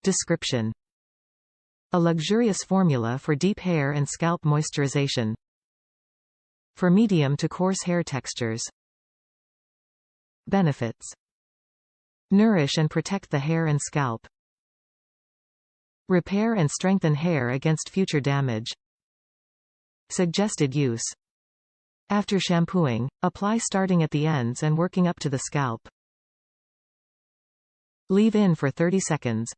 Description: a luxurious formula for deep hair and scalp moisturization. For medium to coarse hair textures. Benefits: nourish and protect the hair and scalp. Repair and strengthen hair against future damage. Suggested use: after shampooing, apply starting at the ends and working up to the scalp. Leave in for 30 seconds.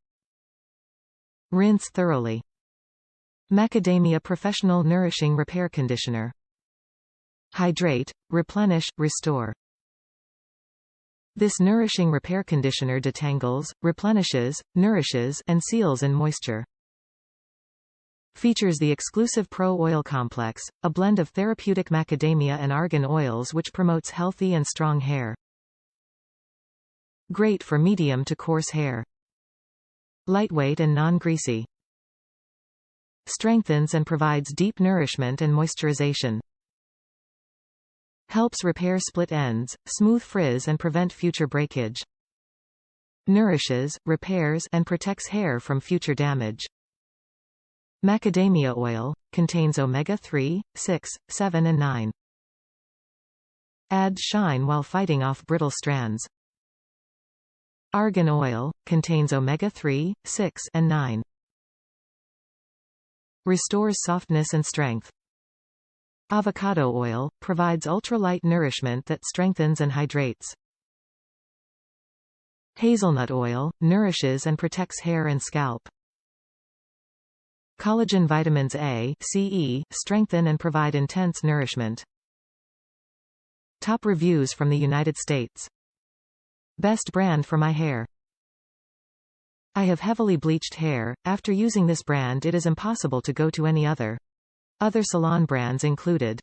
Rinse thoroughly. Macadamia Professional Nourishing Repair Conditioner. Hydrate, replenish, restore. This nourishing repair conditioner detangles, replenishes, nourishes, and seals in moisture. Features the exclusive Pro Oil Complex, a blend of therapeutic macadamia and argan oils which promotes healthy and strong hair. Great for medium to coarse hair. Lightweight and non-greasy. Strengthens and provides deep nourishment and moisturization. Helps repair split ends, smooth frizz and prevent future breakage. Nourishes, repairs, and protects hair from future damage. Macadamia oil contains omega-3, 6, 7 and 9. Adds shine while fighting off brittle strands. Argan oil contains omega-3, 6 and 9. Restores softness and strength. Avocado oil provides ultralight nourishment that strengthens and hydrates. Hazelnut oil nourishes and protects hair and scalp. Collagen vitamins A, C, E strengthen and provide intense nourishment. Top reviews from the United States. Best brand for my hair. I have heavily bleached hair. After using this brand, it is impossible to go to any other. Other salon brands included